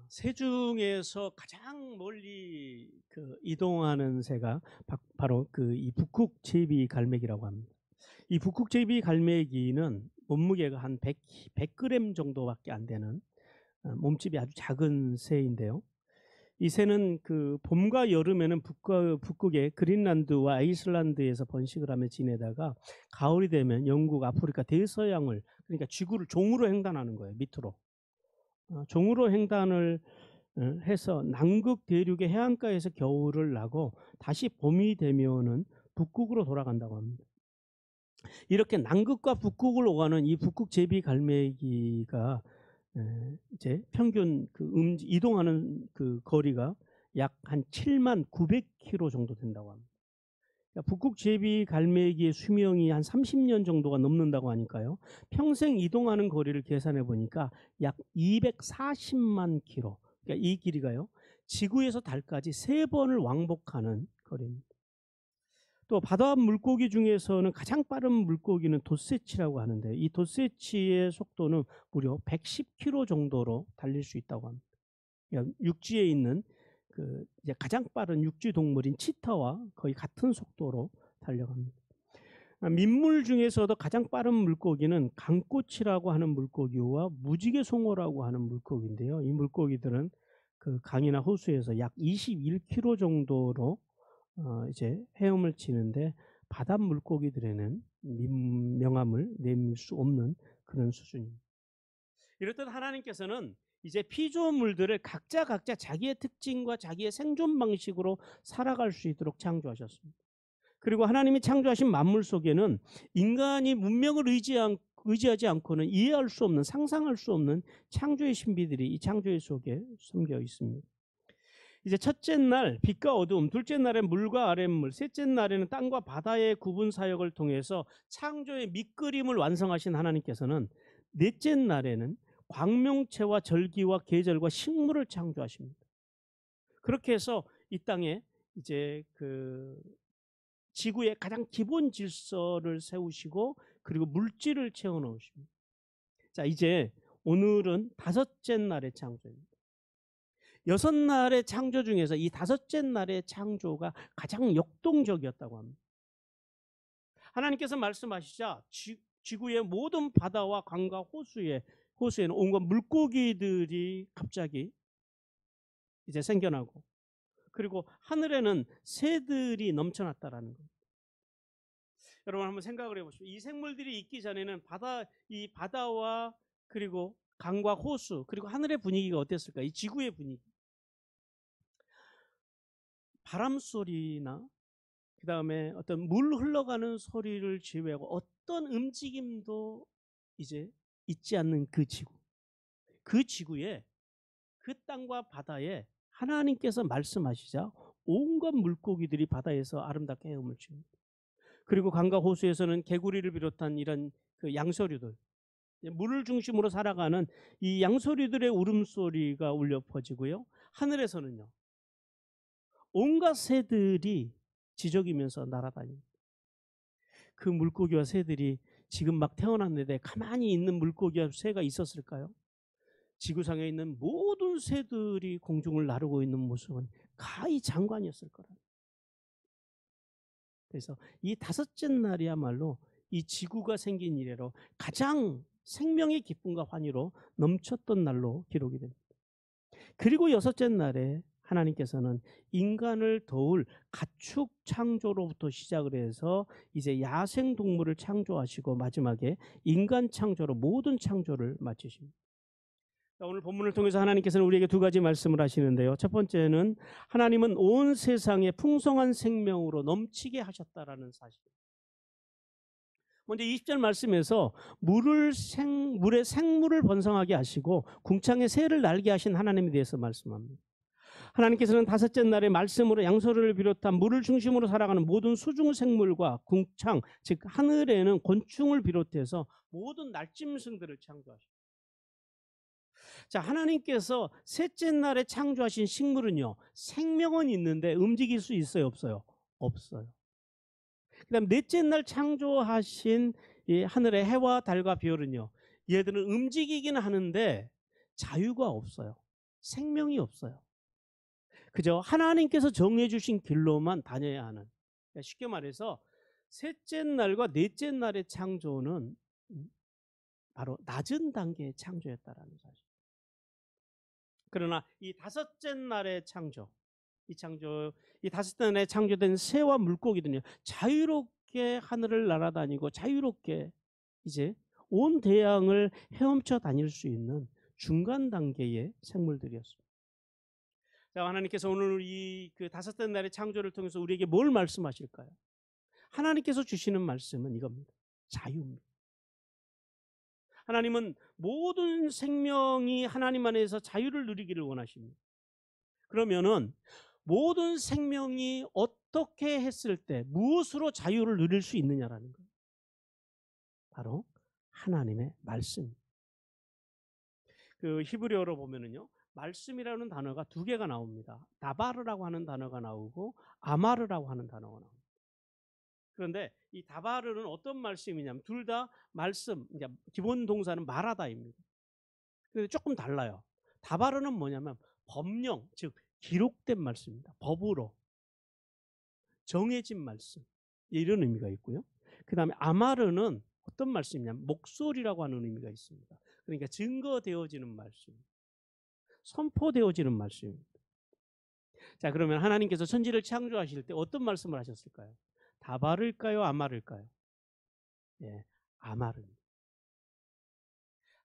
새 중에서 가장 멀리 이동하는 새가 바로 이 북극 제비 갈매기라고 합니다. 이 북극 제비 갈매기는 몸무게가 한 100g 정도밖에 안 되는 몸집이 아주 작은 새인데요. 이 새는 봄과 여름에는 북극의 그린란드와 아이슬란드에서 번식을 하며 지내다가 가을이 되면 영국, 아프리카 대서양을, 그러니까 지구를 종으로 횡단하는 거예요. 밑으로. 종으로 횡단을 해서 남극 대륙의 해안가에서 겨울을 나고 다시 봄이 되면은 북극으로 돌아간다고 합니다. 이렇게 남극과 북극을 오가는 이 북극 제비 갈매기가 이제 평균 이동하는 거리가 약 한 79,900km 정도 된다고 합니다. 그러니까 북극 제비 갈매기의 수명이 한 30년 정도가 넘는다고 하니까요. 평생 이동하는 거리를 계산해 보니까 약 240만 킬로. 그러니까 이 길이가요. 지구에서 달까지 3번을 왕복하는 거리입니다. 또 바다 물고기 중에서는 가장 빠른 물고기는 돛새치라고 하는데, 이 돛새치의 속도는 무려 110km 정도로 달릴 수 있다고 합니다. 그러니까 육지에 있는 이제 가장 빠른 육지 동물인 치타와 거의 같은 속도로 달려갑니다. 민물 중에서도 가장 빠른 물고기는 강꼬치라고 하는 물고기와 무지개 송어라고 하는 물고기인데요. 이 물고기들은 강이나 호수에서 약 21km 정도로 이제 헤엄을 치는데 바다 물고기들에는 명함을 내밀 수 없는 그런 수준입니다. 이렇듯 하나님께서는 이제 피조물들을 각자 자기의 특징과 자기의 생존 방식으로 살아갈 수 있도록 창조하셨습니다. 그리고 하나님이 창조하신 만물 속에는 인간이 문명을 의지하지 않고는 이해할 수 없는, 상상할 수 없는 창조의 신비들이 이 창조의 속에 숨겨 있습니다. 이제 첫째 날 빛과 어두움, 둘째 날엔 물과 아랫물, 셋째 날에는 땅과 바다의 구분 사역을 통해서 창조의 밑그림을 완성하신 하나님께서는 넷째 날에는 광명체와 절기와 계절과 식물을 창조하십니다. 그렇게 해서 이 땅에 이제 지구의 가장 기본 질서를 세우시고 그리고 물질을 채워 넣으십니다. 자, 이제 오늘은 다섯째 날의 창조입니다. 6날의 창조 중에서 이 다섯째 날의 창조가 가장 역동적이었다고 합니다. 하나님께서 말씀하시자 지구의 모든 바다와 강과 호수에는 온갖 물고기들이 갑자기 이제 생겨나고, 그리고 하늘에는 새들이 넘쳐났다라는 겁니다. 여러분 한번 생각을 해보십시오. 이 생물들이 있기 전에는 이 바다와 그리고 강과 호수 그리고 하늘의 분위기가 어땠을까? 이 지구의 분위기. 바람 소리나 그 다음에 어떤 물 흘러가는 소리를 제외하고 어떤 움직임도 이제 있지 않는 그 지구. 그 지구에, 그 땅과 바다에 하나님께서 말씀하시자 온갖 물고기들이 바다에서 아름답게 헤엄을 칩니다. 그리고 강과 호수에서는 개구리를 비롯한 이런 양서류들, 물을 중심으로 살아가는 이 양서류들의 울음소리가 울려 퍼지고요. 하늘에서는요, 온갖 새들이 지저귀면서 날아다닙니다. 그 물고기와 새들이 지금 막 태어났는데 가만히 있는 물고기와 새가 있었을까요? 지구상에 있는 모든 새들이 공중을 나르고 있는 모습은 가히 장관이었을 거라. 그래서 이 다섯째 날이야말로 이 지구가 생긴 이래로 가장 생명의 기쁨과 환희로 넘쳤던 날로 기록이 됩니다. 그리고 여섯째 날에 하나님께서는 인간을 도울 가축 창조로부터 시작을 해서 이제 야생 동물을 창조하시고 마지막에 인간 창조로 모든 창조를 마치십니다. 오늘 본문을 통해서 하나님께서는 우리에게 두 가지 말씀을 하시는데요. 첫 번째는 하나님은 온 세상에 풍성한 생명으로 넘치게 하셨다라는 사실. 먼저 20절 말씀에서 물에 생물을 번성하게 하시고 궁창에 새를 날게 하신 하나님에 대해서 말씀합니다. 하나님께서는 다섯째 날에 말씀으로 양서류를 비롯한 물을 중심으로 살아가는 모든 수중 생물과 궁창, 즉 하늘에는 곤충을 비롯해서 모든 날짐승들을 창조하십니다. 자, 하나님께서 셋째 날에 창조하신 식물은요, 생명은 있는데 움직일 수 있어요, 없어요? 없어요. 그 다음 넷째 날 창조하신 이 하늘의 해와 달과 별은요, 얘들은 움직이기는 하는데 자유가 없어요. 생명이 없어요. 그저 하나님께서 정해주신 길로만 다녀야 하는. 그러니까 쉽게 말해서 셋째 날과 넷째 날의 창조는 바로 낮은 단계의 창조였다라는 사실. 그러나 이 다섯째 날의 창조, 이 다섯째 날에 창조된 새와 물고기들은요, 자유롭게 하늘을 날아다니고 자유롭게 이제 온 대양을 헤엄쳐 다닐 수 있는 중간 단계의 생물들이었습니다. 자, 하나님께서 오늘 이 그 다섯째 날의 창조를 통해서 우리에게 뭘 말씀하실까요? 하나님께서 주시는 말씀은 이겁니다. 자유입니다. 하나님은 모든 생명이 하나님 안에서 자유를 누리기를 원하십니다. 그러면은 모든 생명이 어떻게 했을 때 무엇으로 자유를 누릴 수 있느냐라는 거예요. 바로 하나님의 말씀. 그 히브리어로 보면은요, 말씀이라는 단어가 두 개가 나옵니다. 다바르라고 하는 단어가 나오고 아마르라고 하는 단어가 나옵니다. 그런데 이 다바르는 어떤 말씀이냐면 둘 다 말씀, 그러니까 기본 동사는 말하다입니다. 그런데 조금 달라요. 다바르는 뭐냐면 법령, 즉 기록된 말씀입니다. 법으로 정해진 말씀, 이런 의미가 있고요. 그 다음에 아마르는 어떤 말씀이냐면 목소리라고 하는 의미가 있습니다. 그러니까 증거되어지는 말씀, 선포되어지는 말씀입니다. 자, 그러면 하나님께서 천지를 창조하실 때 어떤 말씀을 하셨을까요? 다바를까요? 아마를까요? 예, 아마르입니다.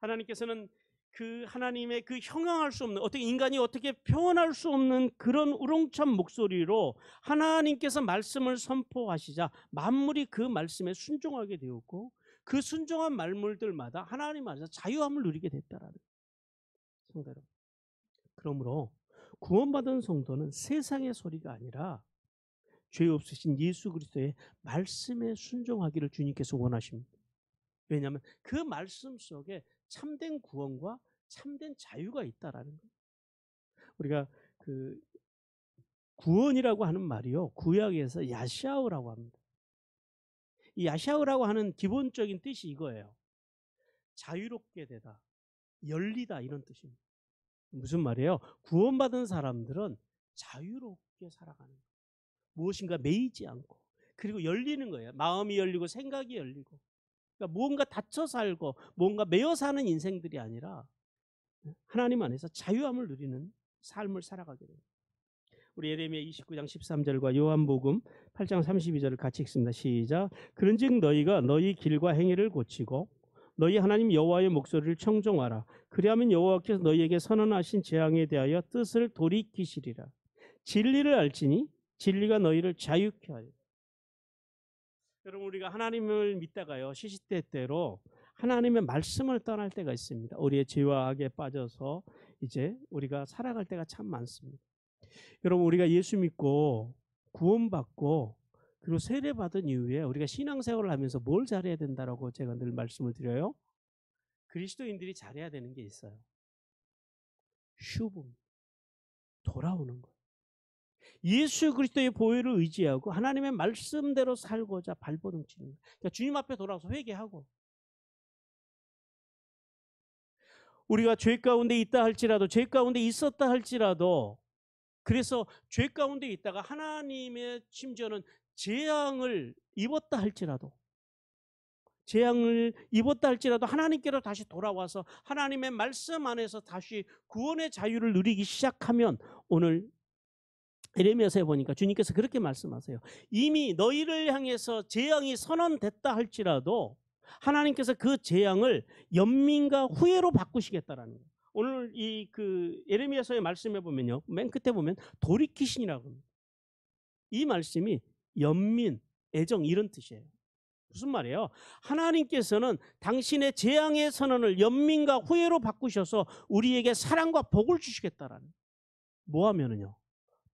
하나님께서는 그 하나님의 그 형용할 수 없는, 어떻게 인간이 어떻게 표현할 수 없는 그런 우렁찬 목소리로 하나님께서 말씀을 선포하시자 만물이 그 말씀에 순종하게 되었고, 그 순종한 만물들마다 하나님 안에서 자유함을 누리게 됐다라는 성도. 그러므로 구원받은 성도는 세상의 소리가 아니라 죄 없으신 예수 그리스도의 말씀에 순종하기를 주님께서 원하십니다. 왜냐하면 그 말씀 속에 참된 구원과 참된 자유가 있다라는 거예요. 우리가 그 구원이라고 하는 말이요, 구약에서 야샤우라고 합니다. 이 야샤우라고 하는 기본적인 뜻이 이거예요. 자유롭게 되다, 열리다, 이런 뜻입니다. 무슨 말이에요? 구원받은 사람들은 자유롭게 살아가는 거예요. 무엇인가 매이지 않고, 그리고 열리는 거예요. 마음이 열리고 생각이 열리고. 그러니까 무언가 닫혀 살고 뭔가 매여 사는 인생들이 아니라 하나님 안에서 자유함을 누리는 삶을 살아가게 됩니다. 우리 예레미야 29장 13절과 요한복음 8장 32절을 같이 읽습니다. 시작. 그런즉 너희가 너희 길과 행위를 고치고 너희 하나님 여호와의 목소리를 청종하라. 그리하면 여호와께서 너희에게 선언하신 재앙에 대하여 뜻을 돌이키시리라. 진리를 알지니 진리가 너희를 자유케 하리라. 여러분, 우리가 하나님을 믿다가요, 시시때때로 하나님의 말씀을 떠날 때가 있습니다. 우리의 죄와 악에 빠져서 이제 우리가 살아갈 때가 참 많습니다. 여러분, 우리가 예수 믿고 구원받고 그리고 세례받은 이후에 우리가 신앙생활을 하면서 뭘 잘해야 된다라고 제가 늘 말씀을 드려요. 그리스도인들이 잘해야 되는 게 있어요. 슈브, 돌아오는 거예요. 예수 그리스도의 보혈을 의지하고 하나님의 말씀대로 살고자 발버둥 치는 거예요. 그러니까 주님 앞에 돌아와서 회개하고, 우리가 죄 가운데 있다 할지라도, 죄 가운데 있었다 할지라도, 그래서 죄 가운데 있다가 하나님의 심지어는 재앙을 입었다 할지라도, 재앙을 입었다 할지라도 하나님께로 다시 돌아와서 하나님의 말씀 안에서 다시 구원의 자유를 누리기 시작하면, 오늘 예레미야서에 보니까 주님께서 그렇게 말씀하세요. 이미 너희를 향해서 재앙이 선언됐다 할지라도 하나님께서 그 재앙을 연민과 후회로 바꾸시겠다라는 거예요. 오늘 이 그 예레미야서의 말씀에 보면요, 맨 끝에 보면 돌이키신이라고 합니다. 이 말씀이 연민, 애정, 이런 뜻이에요. 무슨 말이에요? 하나님께서는 당신의 재앙의 선언을 연민과 후회로 바꾸셔서 우리에게 사랑과 복을 주시겠다라는. 뭐 하면은요?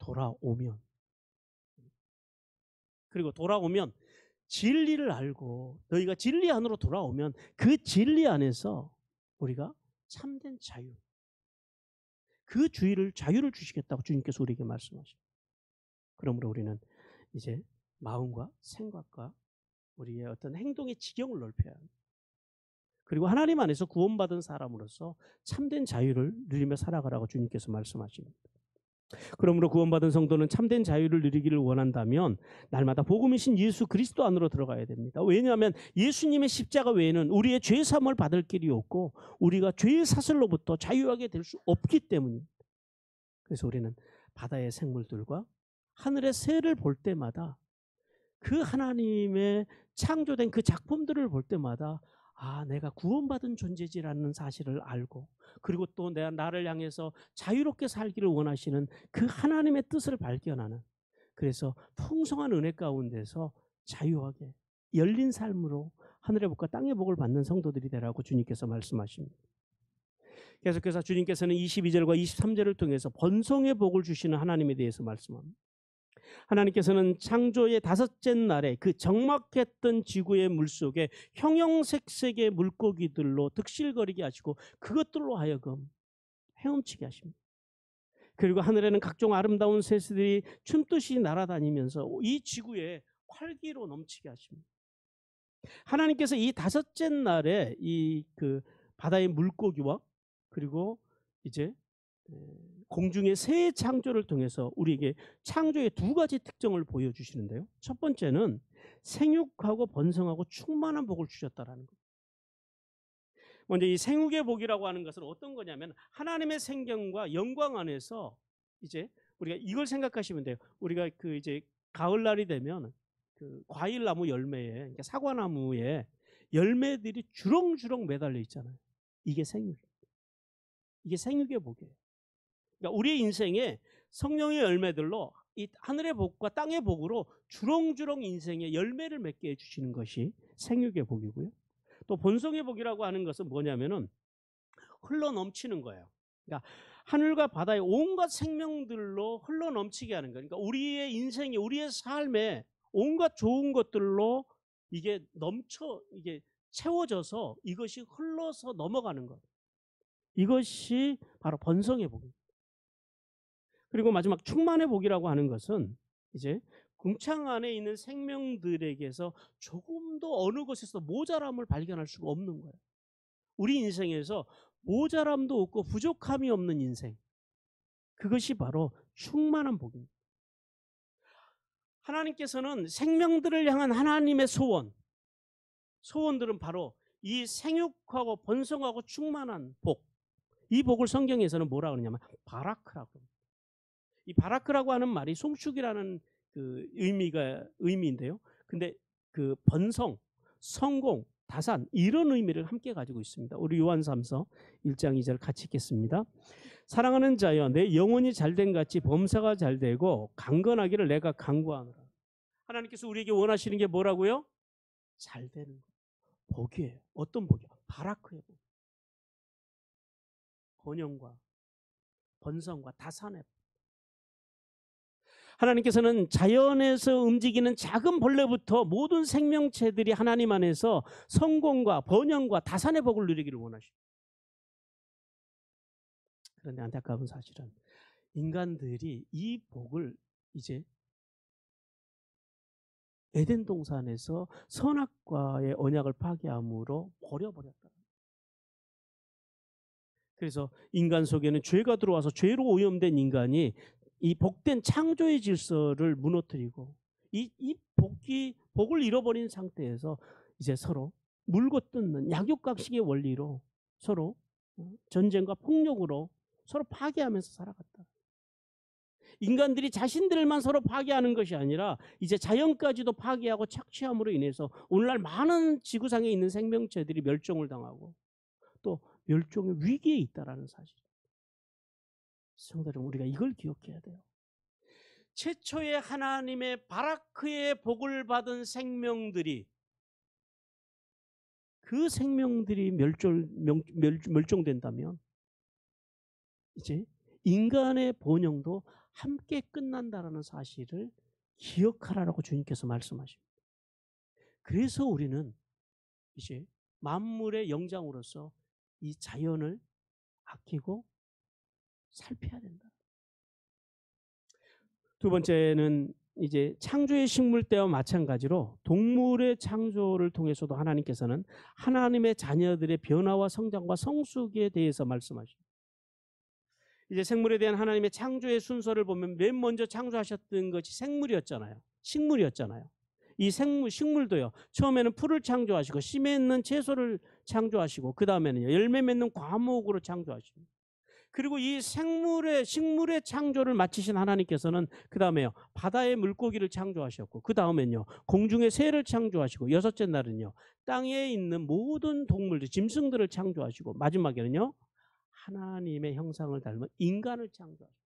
돌아오면. 그리고 돌아오면 진리를 알고 너희가 진리 안으로 돌아오면 그 진리 안에서 우리가 참된 자유, 그 자유를 주시겠다고 주님께서 우리에게 말씀하십니다. 그러므로 우리는 이제 마음과 생각과 우리의 어떤 행동의 지경을 넓혀야 합니다. 그리고 하나님 안에서 구원받은 사람으로서 참된 자유를 누리며 살아가라고 주님께서 말씀하십니다. 그러므로 구원받은 성도는 참된 자유를 누리기를 원한다면 날마다 복음이신 예수 그리스도 안으로 들어가야 됩니다. 왜냐하면 예수님의 십자가 외에는 우리의 죄 사함을 받을 길이 없고 우리가 죄의 사슬로부터 자유하게 될 수 없기 때문입니다. 그래서 우리는 바다의 생물들과 하늘의 새를 볼 때마다 그 하나님의 창조된 그 작품들을 볼 때마다 아, 내가 구원받은 존재지라는 사실을 알고, 그리고 또 나를 향해서 자유롭게 살기를 원하시는 그 하나님의 뜻을 발견하는, 그래서 풍성한 은혜 가운데서 자유하게 열린 삶으로 하늘의 복과 땅의 복을 받는 성도들이 되라고 주님께서 말씀하십니다. 계속해서 주님께서는 22절과 23절을 통해서 번성의 복을 주시는 하나님에 대해서 말씀합니다. 하나님께서는 창조의 다섯째 날에 그 적막했던 지구의 물속에 형형색색의 물고기들로 득실거리게 하시고 그것들로 하여금 헤엄치게 하십니다. 그리고 하늘에는 각종 아름다운 새들이 춤듯이 날아다니면서 이 지구에 활기로 넘치게 하십니다. 하나님께서 이 다섯째 날에 이 그 바다의 물고기와 그리고 이제 공중의 새의 창조를 통해서 우리에게 창조의 두 가지 특징을 보여주시는데요. 첫 번째는 생육하고 번성하고 충만한 복을 주셨다라는 것. 먼저 이 생육의 복이라고 하는 것은 어떤 거냐면 하나님의 생경과 영광 안에서 이제 우리가 이걸 생각하시면 돼요. 우리가 그 이제 가을날이 되면 그 과일나무 열매에, 그러니까 사과나무에 열매들이 주렁주렁 매달려 있잖아요. 이게 생육. 이게 생육의 복이에요. 그러니까 우리의 인생에 성령의 열매들로 이 하늘의 복과 땅의 복으로 주렁주렁 인생의 열매를 맺게 해주시는 것이 생육의 복이고요. 또 본성의 복이라고 하는 것은 뭐냐면은 흘러 넘치는 거예요. 그러니까 하늘과 바다의 온갖 생명들로 흘러 넘치게 하는 거예요. 그러니까 우리의 인생에, 우리의 삶에 온갖 좋은 것들로 이게 이게 채워져서 이것이 흘러서 넘어가는 것. 이것이 바로 번성의 복입니다. 그리고 마지막 충만의 복이라고 하는 것은 이제 궁창 안에 있는 생명들에게서 조금도 어느 것에서 모자람을 발견할 수가 없는 거예요. 우리 인생에서 모자람도 없고 부족함이 없는 인생. 그것이 바로 충만한 복입니다. 하나님께서는 생명들을 향한 하나님의 소원들은 바로 이 생육하고 번성하고 충만한 복. 이 복을 성경에서는 뭐라고 그러냐면 바라크라고 합니다. 이 바라크라고 하는 말이 송축이라는 그 의미인데요. 근데 그 번성, 성공, 다산 이런 의미를 함께 가지고 있습니다. 우리 요한삼서 1장 2절 같이 읽겠습니다. 사랑하는 자여 내 영혼이 잘된 같이 범사가 잘되고 강건하기를 내가 간구하노라. 하나님께서 우리에게 원하시는 게 뭐라고요? 잘되는 것. 복이에요. 어떤 복이요? 바라크의 복. 번영과 번성과 다산의 복. 하나님께서는 자연에서 움직이는 작은 벌레부터 모든 생명체들이 하나님 안에서 성공과 번영과 다산의 복을 누리기를 원하십니다. 그런데 안타까운 사실은 인간들이 이 복을 이제 에덴 동산에서 선악과의 언약을 파괴함으로 버려버렸다. 그래서 인간 속에는 죄가 들어와서 죄로 오염된 인간이 이 복된 창조의 질서를 무너뜨리고 이 복을 잃어버린 상태에서 이제 서로 물고 뜯는 약육각식의 원리로 서로 전쟁과 폭력으로 서로 파괴하면서 살아갔다. 인간들이 자신들만 서로 파괴하는 것이 아니라 이제 자연까지도 파괴하고 착취함으로 인해서 오늘날 많은 지구상에 있는 생명체들이 멸종을 당하고 또 멸종의 위기에 있다라는 사실. 성도 여러분, 우리가 이걸 기억해야 돼요. 최초의 하나님의 바라크의 복을 받은 생명들이 그 생명들이 멸종된다면 이제 인간의 번영도 함께 끝난다라는 사실을 기억하라고 주님께서 말씀하십니다. 그래서 우리는 이제 만물의 영장으로서 이 자연을 아끼고 살펴야 된다. 두 번째는 이제 창조의 식물 때와 마찬가지로 동물의 창조를 통해서도 하나님께서는 하나님의 자녀들의 변화와 성장과 성숙에 대해서 말씀하십니다. 이제 생물에 대한 하나님의 창조의 순서를 보면 맨 먼저 창조하셨던 것이 생물이었잖아요. 식물이었잖아요. 이 식물도요. 처음에는 풀을 창조하시고 씨 맺는 채소를 창조하시고 그 다음에는요. 열매 맺는 과목으로 창조하십니다. 그리고 이 식물의 창조를 마치신 하나님께서는 그 다음에요. 바다의 물고기를 창조하셨고 그 다음엔요. 공중의 새를 창조하시고 여섯째 날은요. 땅에 있는 모든 동물들, 짐승들을 창조하시고 마지막에는요. 하나님의 형상을 닮은 인간을 창조하십니다.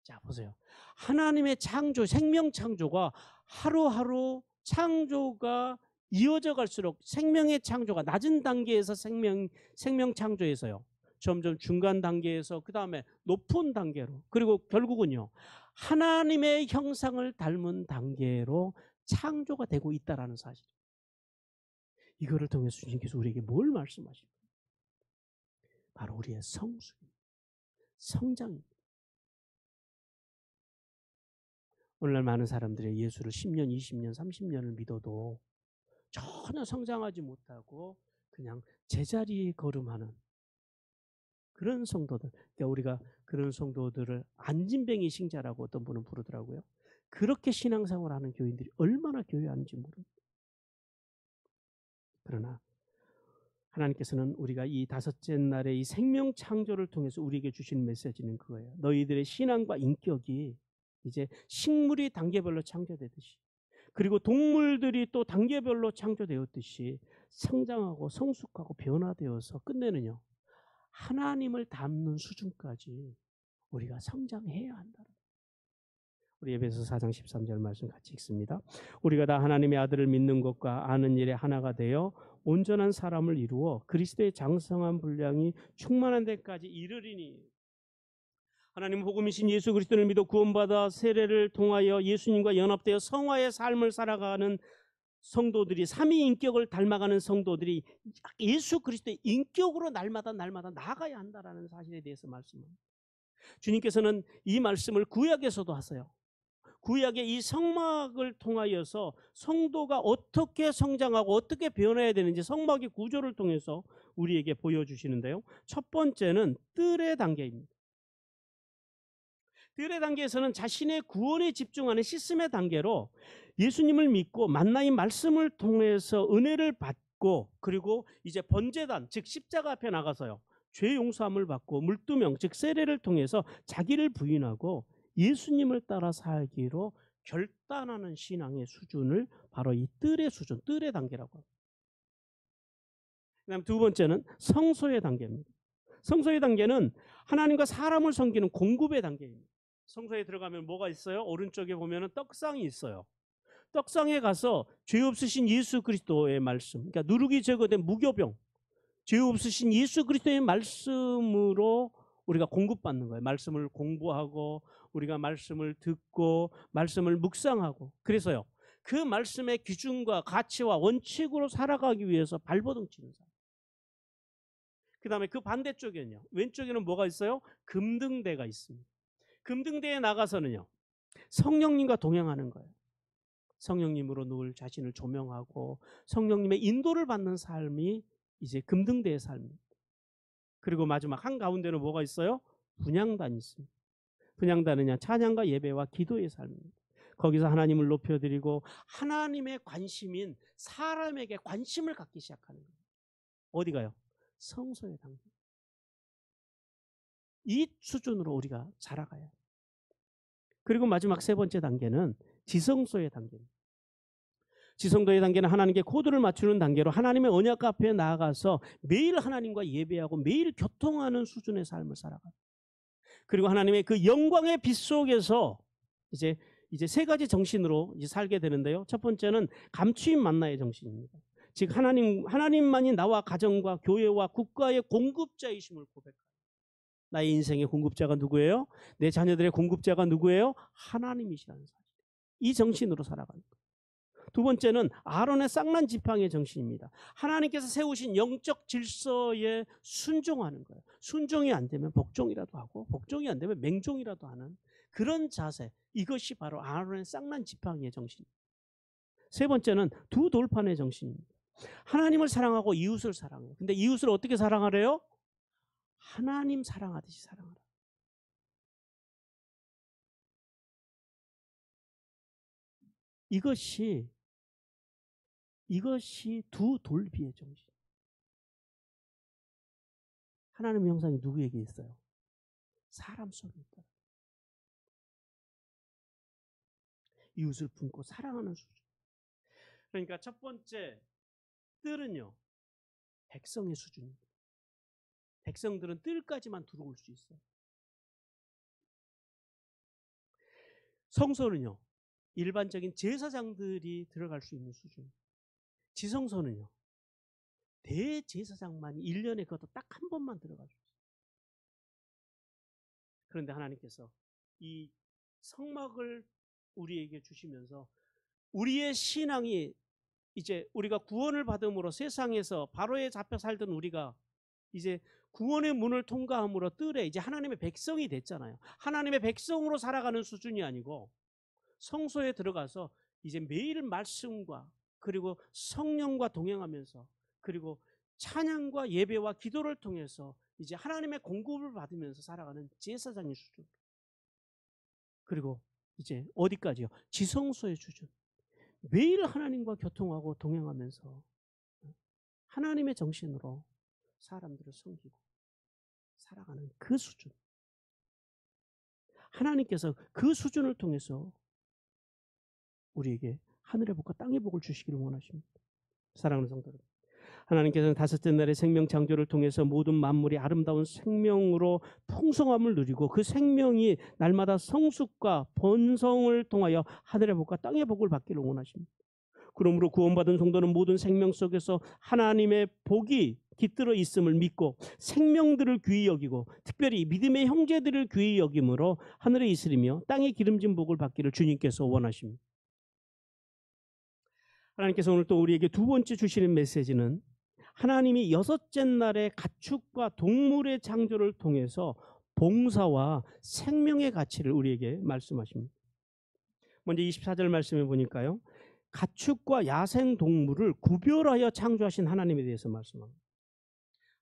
자, 보세요. 하나님의 창조, 생명 창조가 하루하루 창조가 이어져 갈수록 생명의 창조가 낮은 단계에서 생명 창조에서요. 점점 중간 단계에서 그 다음에 높은 단계로 그리고 결국은요. 하나님의 형상을 닮은 단계로 창조가 되고 있다는 사실. 이거를 통해서 주님께서 우리에게 뭘 말씀하십니까? 바로 우리의 성숙입니다. 성장입니다. 오늘날 많은 사람들이 예수를 10년, 20년, 30년을 믿어도 전혀 성장하지 못하고 그냥 제자리에 걸음하는 그런 성도들. 그러니까 우리가 그런 성도들을 안진뱅이 신자라고 어떤 분은 부르더라고요. 그렇게 신앙생활을 하는 교인들이 얼마나 교회하는지 모릅니다. 그러나 하나님께서는 우리가 이 다섯째 날의 이 생명 창조를 통해서 우리에게 주신 메시지는 그거예요. 너희들의 신앙과 인격이 이제 식물이 단계별로 창조되듯이 그리고 동물들이 또 단계별로 창조되었듯이 성장하고 성숙하고 변화되어서 끝내는요. 하나님을 닮는 수준까지 우리가 성장해야 한다. 우리 에베소 4장 13절 말씀 같이 읽습니다. 우리가 다 하나님의 아들을 믿는 것과 아는 일에 하나가 되어 온전한 사람을 이루어 그리스도의 장성한 분량이 충만한 데까지 이르리니. 하나님 복음이신 예수 그리스도를 믿어 구원받아 세례를 통하여 예수님과 연합되어 성화의 삶을 살아가는 성도들이 삼위인격을 닮아가는 성도들이 예수 그리스도의 인격으로 날마다 나아가야 한다는 사실에 대해서 말씀합니다. 주님께서는 이 말씀을 구약에서도 하세요. 구약의 이 성막을 통하여서 성도가 어떻게 성장하고 어떻게 변해야 되는지 성막의 구조를 통해서 우리에게 보여주시는데요. 첫 번째는 뜰의 단계입니다. 뜰의 단계에서는 자신의 구원에 집중하는 시스템의 단계로 예수님을 믿고 만나인 말씀을 통해서 은혜를 받고 그리고 이제 번제단 즉 십자가 앞에 나가서요. 죄 용서함을 받고 물두명 즉 세례를 통해서 자기를 부인하고 예수님을 따라 살기로 결단하는 신앙의 수준을 바로 이 뜰의 수준, 뜰의 단계라고 합니다. 그다음 두 번째는 성소의 단계입니다. 성소의 단계는 하나님과 사람을 섬기는 공급의 단계입니다. 성소에 들어가면 뭐가 있어요? 오른쪽에 보면 떡상이 있어요. 떡상에 가서 죄 없으신 예수 그리스도의 말씀, 그러니까 누룩이 제거된 무교병, 죄 없으신 예수 그리스도의 말씀으로 우리가 공급받는 거예요. 말씀을 공부하고 우리가 말씀을 듣고 말씀을 묵상하고 그래서요. 그 말씀의 기준과 가치와 원칙으로 살아가기 위해서 발버둥 치는 사람. 그 다음에 그 반대쪽에는요. 왼쪽에는 뭐가 있어요? 금등대가 있습니다. 금등대에 나가서는요. 성령님과 동행하는 거예요. 성령님으로 늘 자신을 조명하고 성령님의 인도를 받는 삶이 이제 금등대의 삶입니다. 그리고 마지막 한가운데는 뭐가 있어요? 분향단이 있습니다. 분향단은 찬양과 예배와 기도의 삶입니다. 거기서 하나님을 높여드리고 하나님의 관심인 사람에게 관심을 갖기 시작하는 거예요. 어디 가요? 성소의 단계. 이 수준으로 우리가 자라가요. 그리고 마지막 세 번째 단계는 지성소의 단계입니다. 지성도의 단계는 하나님께 코드를 맞추는 단계로 하나님의 언약 앞에 나아가서 매일 하나님과 예배하고 매일 교통하는 수준의 삶을 살아가요. 그리고 하나님의 그 영광의 빛 속에서 이제 세 가지 정신으로 이제 살게 되는데요. 첫 번째는 감추인 만나의 정신입니다. 즉 하나님만이 나와 가정과 교회와 국가의 공급자이심을 고백합니다. 나의 인생의 공급자가 누구예요? 내 자녀들의 공급자가 누구예요? 하나님이시라는 사실. 이 정신으로 살아가는 거예요. 두 번째는 아론의 쌍난 지팡이의 정신입니다. 하나님께서 세우신 영적 질서에 순종하는 거예요. 순종이 안 되면 복종이라도 하고 복종이 안 되면 맹종이라도 하는 그런 자세. 이것이 바로 아론의 쌍난 지팡이의 정신입니다. 세 번째는 두 돌판의 정신입니다. 하나님을 사랑하고 이웃을 사랑해요. 근데 이웃을 어떻게 사랑하래요? 하나님 사랑하듯이 사랑하라. 이것이 두 돌비의 정신. 하나님의 형상이 누구에게 있어요? 사람 속에 있다. 이웃을 품고 사랑하는 수준. 그러니까 첫 번째 뜰은요, 백성의 수준입니다. 백성들은 뜰까지만 들어올 수 있어요. 성소는요, 일반적인 제사장들이 들어갈 수 있는 수준. 지성소는요, 대제사장만이 1년에 그것도 딱 한 번만 들어갈 수 있어요. 그런데 하나님께서 이 성막을 우리에게 주시면서 우리의 신앙이 이제 우리가 구원을 받음으로 세상에서 바로에 잡혀 살던 우리가 이제 구원의 문을 통과함으로 뜰에 이제 하나님의 백성이 됐잖아요. 하나님의 백성으로 살아가는 수준이 아니고 성소에 들어가서 이제 매일 말씀과 그리고 성령과 동행하면서 그리고 찬양과 예배와 기도를 통해서 이제 하나님의 공급을 받으면서 살아가는 제사장의 수준. 그리고 이제 어디까지요? 지성소의 수준. 매일 하나님과 교통하고 동행하면서 하나님의 정신으로 사람들을 섬기고 살아가는 그 수준. 하나님께서 그 수준을 통해서 우리에게 하늘의 복과 땅의 복을 주시기를 원하십니다. 사랑하는 성도 여러분, 하나님께서는 다섯째 날의 생명 창조를 통해서 모든 만물이 아름다운 생명으로 풍성함을 누리고 그 생명이 날마다 성숙과 번성을 통하여 하늘의 복과 땅의 복을 받기를 원하십니다. 그러므로 구원받은 성도는 모든 생명 속에서 하나님의 복이 깃들어 있음을 믿고 생명들을 귀히 여기고 특별히 믿음의 형제들을 귀히 여김으로 하늘에 있으리며 땅에 기름진 복을 받기를 주님께서 원하십니다. 하나님께서 오늘 또 우리에게 두 번째 주시는 메시지는 하나님이 여섯째 날의 가축과 동물의 창조를 통해서 봉사와 생명의 가치를 우리에게 말씀하십니다. 먼저 24절 말씀해 보니까요, 가축과 야생 동물을 구별하여 창조하신 하나님에 대해서 말씀합니다.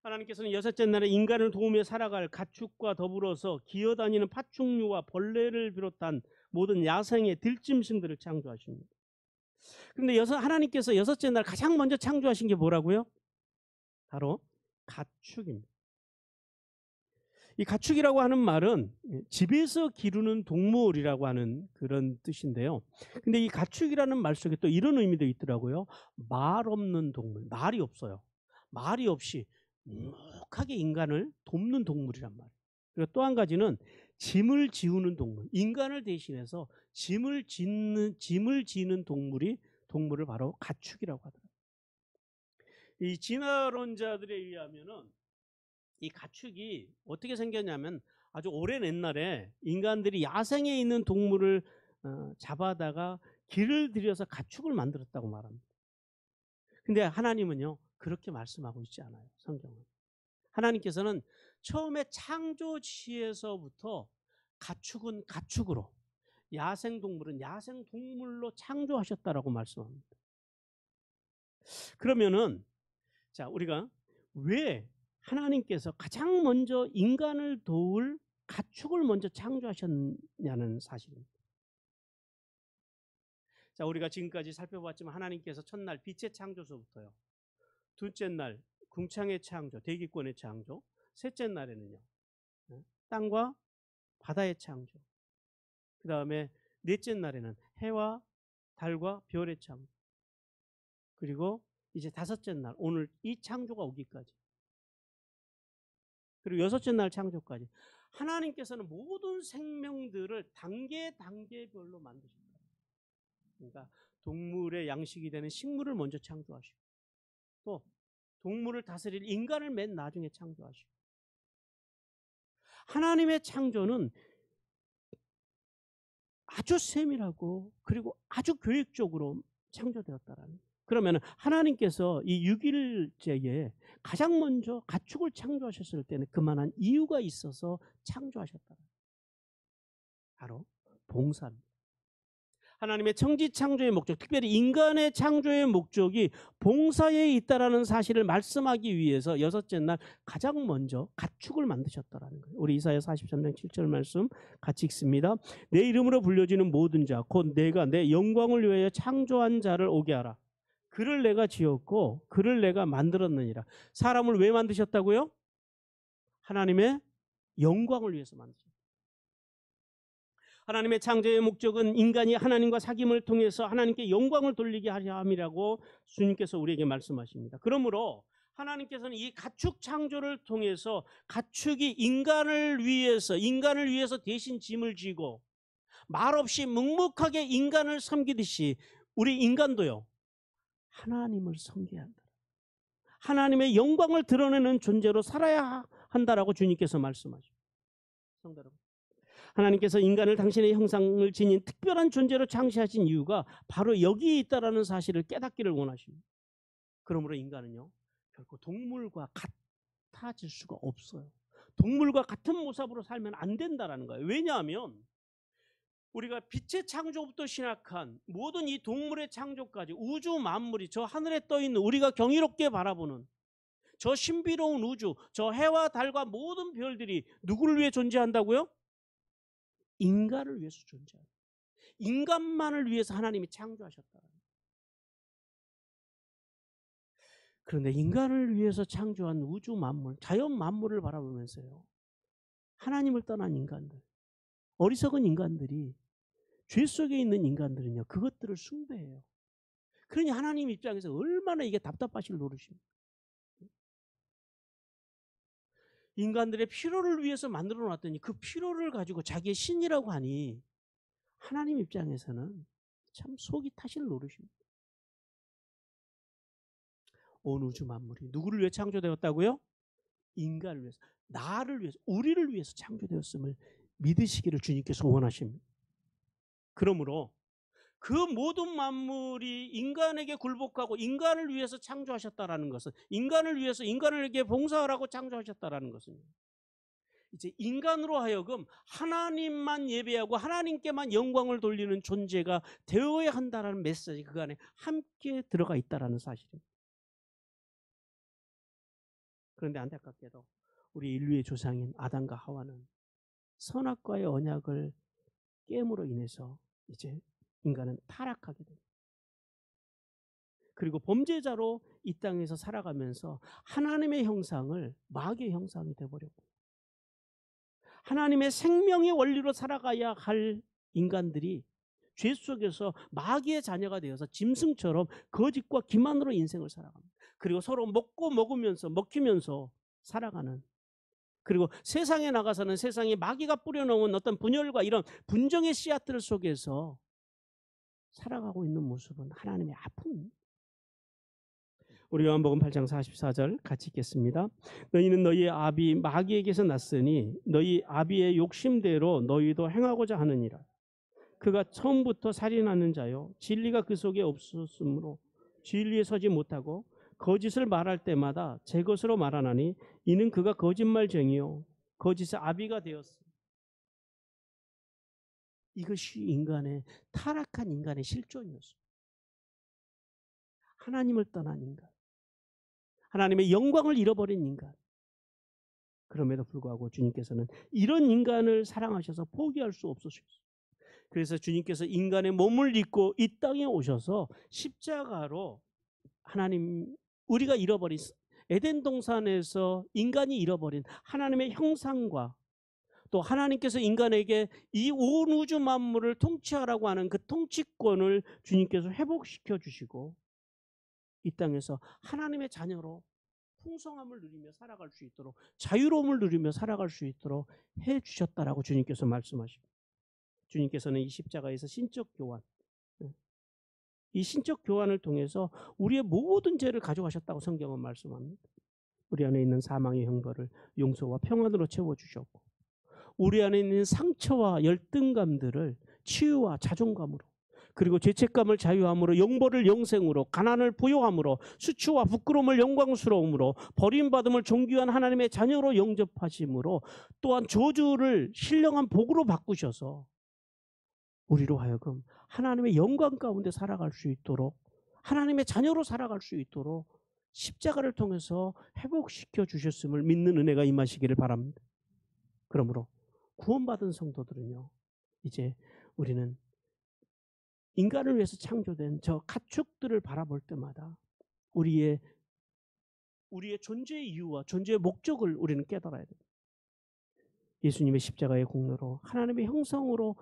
하나님께서는 여섯째 날에 인간을 도우며 살아갈 가축과 더불어서 기어다니는 파충류와 벌레를 비롯한 모든 야생의 들짐승들을 창조하십니다. 그런데 하나님께서 여섯째 날 가장 먼저 창조하신 게 뭐라고요? 바로 가축입니다. 이 가축이라고 하는 말은 집에서 기르는 동물이라고 하는 그런 뜻인데요. 근데 이 가축이라는 말 속에 또 이런 의미도 있더라고요. 말 없는 동물, 말이 없어요. 말이 없이 묵묵하게 인간을 돕는 동물이란 말이에요. 그리고 또 한 가지는 짐을 지우는 동물, 인간을 대신해서 짐을 지는 동물을 바로 가축이라고 하더라고요. 이 진화론자들에 의하면은 이 가축이 어떻게 생겼냐면 아주 오랜 옛날에 인간들이 야생에 있는 동물을 잡아다가 길을 들여서 가축을 만들었다고 말합니다. 근데 하나님은요, 그렇게 말씀하고 있지 않아요. 성경은. 하나님께서는 처음에 창조지에서부터 가축은 가축으로, 야생동물은 야생동물로 창조하셨다라고 말씀합니다. 그러면은 자, 우리가 왜 하나님께서 가장 먼저 인간을 도울 가축을 먼저 창조하셨냐는 사실입니다. 자, 우리가 지금까지 살펴봤지만 하나님께서 첫날 빛의 창조서부터요, 둘째 날 궁창의 창조, 대기권의 창조, 셋째 날에는요 땅과 바다의 창조, 그 다음에 넷째 날에는 해와 달과 별의 창조, 그리고 이제 다섯째 날 오늘 이 창조가 오기까지, 그리고 여섯째 날 창조까지 하나님께서는 모든 생명들을 단계별로 만드셨다. 그러니까 동물의 양식이 되는 식물을 먼저 창조하시고 또 동물을 다스릴 인간을 맨 나중에 창조하시고, 하나님의 창조는 아주 세밀하고 그리고 아주 계획적으로 창조되었다라는 거예요. 그러면 하나님께서 이 6일째에 가장 먼저 가축을 창조하셨을 때는 그만한 이유가 있어서 창조하셨다. 바로 봉사입니다. 하나님의 천지 창조의 목적, 특별히 인간의 창조의 목적이 봉사에 있다라는 사실을 말씀하기 위해서 여섯째 날 가장 먼저 가축을 만드셨다라는 거예요. 우리 이사야 43장 7절 말씀 같이 읽습니다. 내 이름으로 불려지는 모든 자, 곧 내가 내 영광을 위하여 창조한 자를 오게 하라. 그를 내가 지었고 그를 내가 만들었느니라. 사람을 왜 만드셨다고요? 하나님의 영광을 위해서 만드셨다. 하나님의 창조의 목적은 인간이 하나님과 사귐을 통해서 하나님께 영광을 돌리게 하려 함이라고 주님께서 우리에게 말씀하십니다. 그러므로 하나님께서는 이 가축 창조를 통해서 가축이 인간을 위해서 대신 짐을 지고 말없이 묵묵하게 인간을 섬기듯이 우리 인간도요, 하나님을 섬겨야 한다. 하나님의 영광을 드러내는 존재로 살아야 한다라고 주님께서 말씀하십니다. 성도 여러분, 하나님께서 인간을 당신의 형상을 지닌 특별한 존재로 창시하신 이유가 바로 여기에 있다라는 사실을 깨닫기를 원하십니다. 그러므로 인간은요, 결코 동물과 같아질 수가 없어요. 동물과 같은 모습으로 살면 안 된다라는 거예요. 왜냐하면 우리가 빛의 창조부터 시작한 모든 이 동물의 창조까지 우주 만물이 저 하늘에 떠 있는 우리가 경이롭게 바라보는 저 신비로운 우주, 저 해와 달과 모든 별들이 누구를 위해 존재한다고요? 인간을 위해서 존재합니다. 인간만을 위해서 하나님이 창조하셨다. 그런데 인간을 위해서 창조한 우주 만물, 자연 만물을 바라보면서요, 하나님을 떠난 인간들, 어리석은 인간들이, 죄 속에 있는 인간들은요, 그것들을 숭배해요. 그러니 하나님 입장에서 얼마나 이게 답답하실 노릇입니까? 인간들의 필요를 위해서 만들어 놨더니 그 필요를 가지고 자기의 신이라고 하니 하나님 입장에서는 참 속이 타실 노릇입니다. 온 우주 만물이 누구를 위해 창조되었다고요? 인간을 위해서, 나를 위해서, 우리를 위해서 창조되었음을 믿으시기를 주님께서 원하십니다. 그러므로 그 모든 만물이 인간에게 굴복하고 인간을 위해서 창조하셨다라는 것은, 인간을 위해서 인간에게 봉사하라고 창조하셨다라는 것은, 이제 인간으로 하여금 하나님만 예배하고 하나님께만 영광을 돌리는 존재가 되어야 한다라는 메시지, 그 안에 함께 들어가 있다라는 사실입니다. 그런데 안타깝게도 우리 인류의 조상인 아담과 하와는 선악과의 언약을 깨므로 인해서 이제 인간은 타락하게 됩니다. 그리고 범죄자로 이 땅에서 살아가면서 하나님의 형상을 마귀의 형상이 되어버렸고, 하나님의 생명의 원리로 살아가야 할 인간들이 죄 속에서 마귀의 자녀가 되어서 짐승처럼 거짓과 기만으로 인생을 살아갑니다. 그리고 서로 먹고 먹히면서 살아가는, 그리고 세상에 나가서는 세상에 마귀가 뿌려놓은 어떤 분열과 이런 분정의 씨앗들 속에서 살아가고 있는 모습은 하나님의 아픔입니다. 우리 요한복음 8장 44절 같이 읽겠습니다. 너희는 너희의 아비 마귀에게서 났으니 너희 아비의 욕심대로 너희도 행하고자 하느니라. 그가 처음부터 살인하는 자요, 진리가 그 속에 없었으므로 진리에 서지 못하고 거짓을 말할 때마다 제 것으로 말하나니 이는 그가 거짓말쟁이요 거짓의 아비가 되었습니다. 이것이 인간의, 타락한 인간의 실존이었습니다. 하나님을 떠난 인간, 하나님의 영광을 잃어버린 인간. 그럼에도 불구하고 주님께서는 이런 인간을 사랑하셔서 포기할 수 없으셨어요. 그래서 주님께서 인간의 몸을 입고 이 땅에 오셔서 십자가로 하나님, 우리가 잃어버린, 에덴 동산에서 인간이 잃어버린 하나님의 형상과 또 하나님께서 인간에게 이 온 우주 만물을 통치하라고 하는 그 통치권을 주님께서 회복시켜 주시고 이 땅에서 하나님의 자녀로 풍성함을 누리며 살아갈 수 있도록, 자유로움을 누리며 살아갈 수 있도록 해 주셨다라고 주님께서 말씀하십니다. 주님께서는 이 십자가에서 신적 교환, 이 신적 교환을 통해서 우리의 모든 죄를 가져가셨다고 성경은 말씀합니다. 우리 안에 있는 사망의 형벌을 용서와 평안으로 채워주셨고, 우리 안에 있는 상처와 열등감들을 치유와 자존감으로, 그리고 죄책감을 자유함으로, 영벌을 영생으로, 가난을 부요함으로, 수치와 부끄러움을 영광스러움으로, 버림받음을 존귀한 하나님의 자녀로 영접하심으로, 또한 저주를 신령한 복으로 바꾸셔서 우리로 하여금 하나님의 영광 가운데 살아갈 수 있도록, 하나님의 자녀로 살아갈 수 있도록 십자가를 통해서 회복시켜 주셨음을 믿는 은혜가 임하시기를 바랍니다. 그러므로 구원받은 성도들은요, 이제 우리는 인간을 위해서 창조된 저 가축들을 바라볼 때마다 우리의 존재의 이유와 존재의 목적을 우리는 깨달아야 됩니다. 예수님의 십자가의 공로로 하나님의 형상으로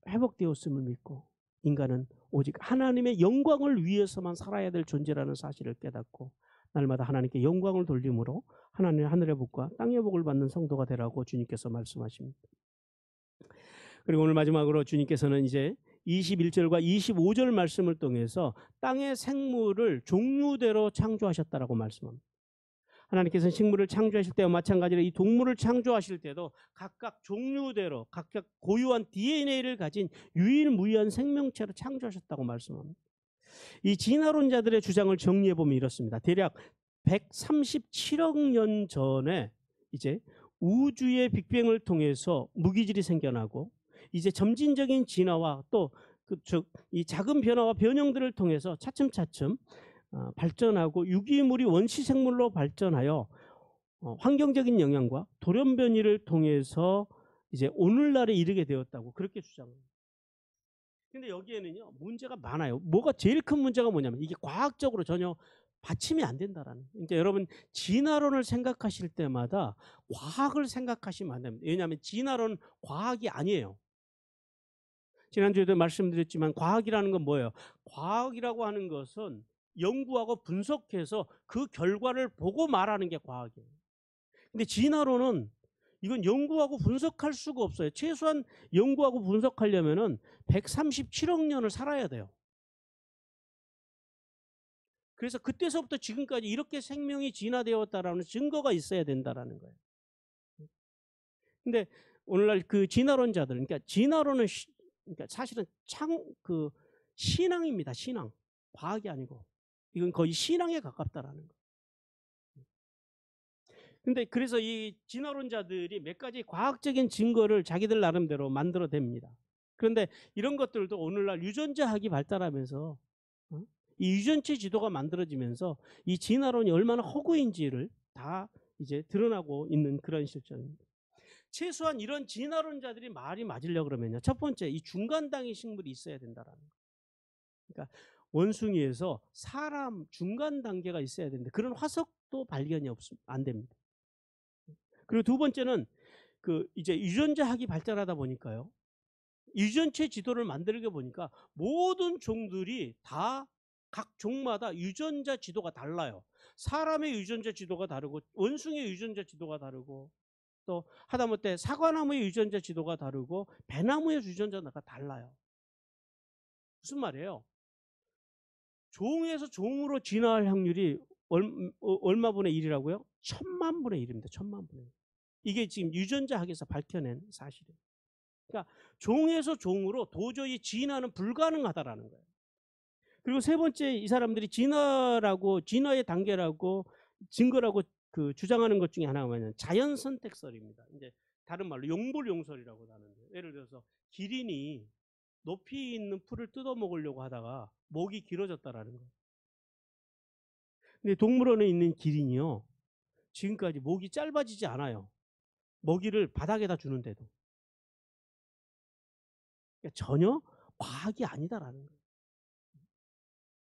회복되었음을 믿고 인간은 오직 하나님의 영광을 위해서만 살아야 될 존재라는 사실을 깨닫고 날마다 하나님께 영광을 돌림으로 하나님의 하늘의 복과 땅의 복을 받는 성도가 되라고 주님께서 말씀하십니다. 그리고 오늘 마지막으로 주님께서는 이제 21절과 25절 말씀을 통해서 땅의 생물을 종류대로 창조하셨다라고 말씀합니다. 하나님께서는 식물을 창조하실 때와 마찬가지로 이 동물을 창조하실 때도 각각 종류대로 각각 고유한 DNA를 가진 유일무이한 생명체로 창조하셨다고 말씀합니다. 이 진화론자들의 주장을 정리해 보면 이렇습니다. 대략 137억 년 전에 이제 우주의 빅뱅을 통해서 무기질이 생겨나고 이제 점진적인 진화와 또 이 작은 변화와 변형들을 통해서 차츰차츰 발전하고 유기물이 원시 생물로 발전하여 환경적인 영향과 돌연 변이를 통해서 이제 오늘날에 이르게 되었다고 그렇게 주장합니다. 근데 여기에는요 문제가 많아요. 뭐가 제일 큰 문제가 뭐냐면 이게 과학적으로 전혀 받침이 안 된다라는. 그러니까 여러분 진화론을 생각하실 때마다 과학을 생각하시면 안 됩니다. 왜냐하면 진화론은 과학이 아니에요. 지난주에도 말씀드렸지만 과학이라는 건 뭐예요? 과학이라고 하는 것은 연구하고 분석해서 그 결과를 보고 말하는 게 과학이에요. 근데 진화론은 이건 연구하고 분석할 수가 없어요. 최소한 연구하고 분석하려면은 137억 년을 살아야 돼요. 그래서 그때서부터 지금까지 이렇게 생명이 진화되었다라는 증거가 있어야 된다라는 거예요. 근데 오늘날 그 진화론자들, 그러니까 진화론은 그러니까 사실은 신앙입니다. 신앙. 과학이 아니고. 이건 거의 신앙에 가깝다라는 거예요. 근데 그래서 이 진화론자들이 몇 가지 과학적인 증거를 자기들 나름대로 만들어냅니다. 그런데 이런 것들도 오늘날 유전자학이 발달하면서 이 유전체 지도가 만들어지면서 이 진화론이 얼마나 허구인지를 다 이제 드러나고 있는 그런 실정입니다. 최소한 이런 진화론자들이 말이 맞으려고 그러면요. 첫 번째, 이 중간당의 식물이 있어야 된다라는 거예요. 그러니까 원숭이에서 사람 중간 단계가 있어야 되는데 그런 화석도 발견이 안 됩니다. 그리고 두 번째는 이제 유전자학이 발달하다 보니까요. 유전체 지도를 만들게 보니까 모든 종들이 다 각 종마다 유전자 지도가 달라요. 사람의 유전자 지도가 다르고 원숭이의 유전자 지도가 다르고 또 하다못해 사과나무의 유전자 지도가 다르고 배나무의 유전자가 달라요. 무슨 말이에요? 종에서 종으로 진화할 확률이 얼마 분의 1이라고요? 1000만 분의 1입니다. 1000만 분의 1. 이게 지금 유전자학에서 밝혀낸 사실이에요. 그러니까 종에서 종으로 도저히 진화는 불가능하다라는 거예요. 그리고 세 번째 이 사람들이 진화의 단계라고 증거라고 주장하는 것 중에 하나가 뭐냐면 자연 선택설입니다. 이제 다른 말로 용불용설이라고 하는데 예를 들어서 기린이 높이 있는 풀을 뜯어 먹으려고 하다가 목이 길어졌다라는 거예요. 근데 동물원에 있는 기린이요. 지금까지 목이 짧아지지 않아요. 먹이를 바닥에다 주는데도. 그러니까 전혀 과학이 아니다라는 거예요.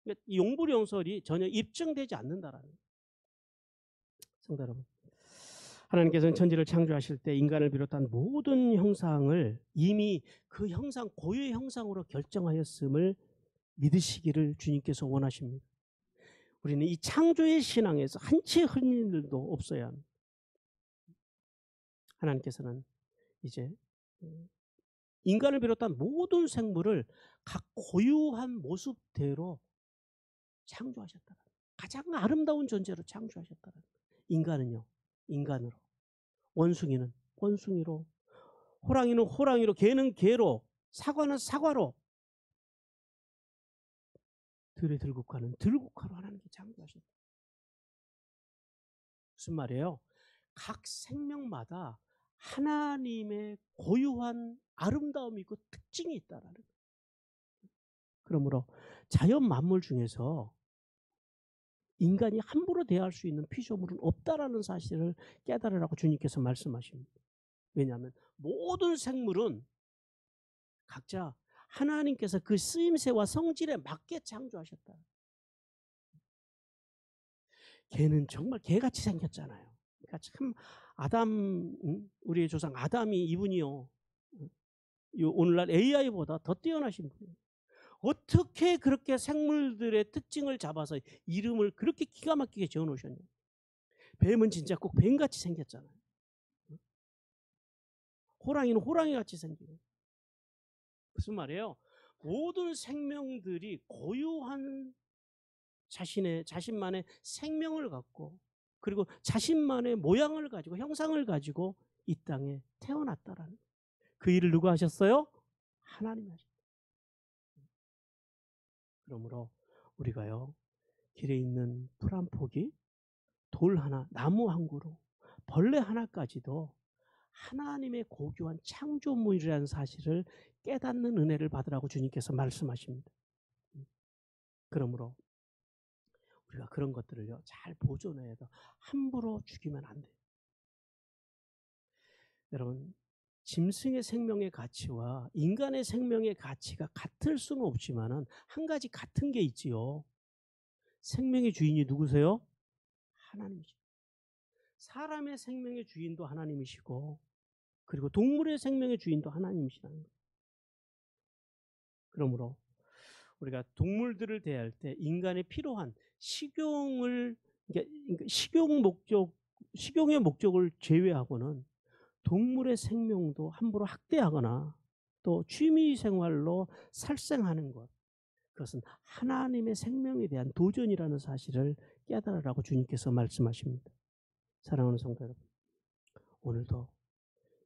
그러니까 이 용불용설이 전혀 입증되지 않는다라는 거예요. 성도 여러분, 하나님께서는 천지를 창조하실 때 인간을 비롯한 모든 형상을 이미 그 형상, 고유의 형상으로 결정하였음을 믿으시기를 주님께서 원하십니다. 우리는 이 창조의 신앙에서 한치의 흔들림도 없어야 합니다. 하나님께서는 이제 인간을 비롯한 모든 생물을 각 고유한 모습대로 창조하셨다. 가장 아름다운 존재로 창조하셨다. 인간은요, 인간으로. 원숭이는 원숭이로. 호랑이는 호랑이로. 개는 개로. 사과는 사과로. 들에 들국화는 들국화로 하나님께 창조하셨다. 무슨 말이에요? 각 생명마다 하나님의 고유한 아름다움이 있고 특징이 있다라는 거예요. 그러므로 자연 만물 중에서 인간이 함부로 대할 수 있는 피조물은 없다라는 사실을 깨달으라고 주님께서 말씀하십니다. 왜냐하면 모든 생물은 각자 하나님께서 그 쓰임새와 성질에 맞게 창조하셨다. 개는 정말 개같이 생겼잖아요. 그러니까 참 아담, 우리의 조상 아담이 이분이요, 오늘날 AI보다 더 뛰어나신 분이에요. 어떻게 그렇게 생물들의 특징을 잡아서 이름을 그렇게 기가 막히게 지어놓으셨냐. 뱀은 진짜 꼭 뱀같이 생겼잖아요. 호랑이는 호랑이같이 생기고. 무슨 말이에요? 모든 생명들이 고유한 자신만의 생명을 갖고, 그리고 자신만의 모양을 가지고 형상을 가지고 이 땅에 태어났다라는, 그 일을 누가 하셨어요? 하나님이 하셨어요. 그러므로 우리가요, 길에 있는 풀 한 포기, 돌 하나, 나무 한 그루, 벌레 하나까지도 하나님의 고귀한 창조물이라는 사실을 깨닫는 은혜를 받으라고 주님께서 말씀하십니다. 그러므로 우리가 그런 것들을요, 잘 보존해야 돼. 함부로 죽이면 안 돼요. 여러분, 짐승의 생명의 가치와 인간의 생명의 가치가 같을 수는 없지만은 한 가지 같은 게 있지요. 생명의 주인이 누구세요? 하나님이죠. 사람의 생명의 주인도 하나님이시고, 그리고 동물의 생명의 주인도 하나님이시라는 거예요. 그러므로 우리가 동물들을 대할 때 인간의 필요한 식용의 목적을 제외하고는 동물의 생명도 함부로 학대하거나 또 취미 생활로 살생하는 것, 그것은 하나님의 생명에 대한 도전이라는 사실을 깨달으라고 주님께서 말씀하십니다. 사랑하는 성도 여러분, 오늘도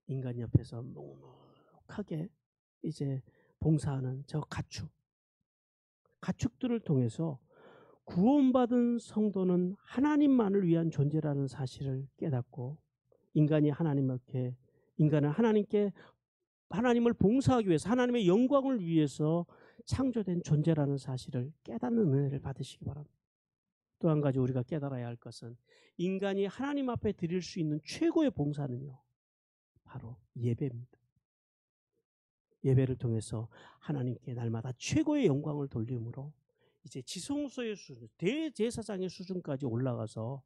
인간 옆에서 묵묵하게 이제 봉사하는 저 가축들을 통해서 구원받은 성도는 하나님만을 위한 존재라는 사실을 깨닫고, 인간은 하나님께 하나님을 봉사하기 위해서, 하나님의 영광을 위해서 창조된 존재라는 사실을 깨닫는 은혜를 받으시기 바랍니다. 또 한 가지 우리가 깨달아야 할 것은, 인간이 하나님 앞에 드릴 수 있는 최고의 봉사는요, 바로 예배입니다. 예배를 통해서 하나님께 날마다 최고의 영광을 돌림으로 이제 지성소의 수준, 대제사장의 수준까지 올라가서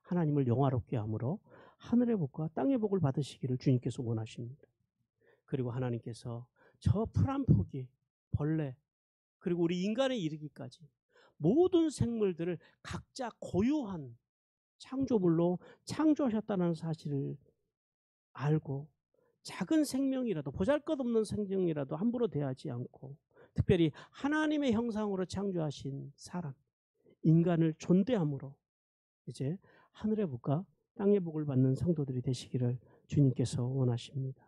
하나님을 영화롭게 함으로 하늘의 복과 땅의 복을 받으시기를 주님께서 원하십니다. 그리고 하나님께서 저 풀 한 포기, 벌레, 그리고 우리 인간에 이르기까지 모든 생물들을 각자 고유한 창조물로 창조하셨다는 사실을 알고, 작은 생명이라도, 보잘것없는 생명이라도 함부로 대하지 않고, 특별히 하나님의 형상으로 창조하신 사람, 인간을 존대함으로 이제 하늘의 복과 땅의 복을 받는 성도들이 되시기를 주님께서 원하십니다.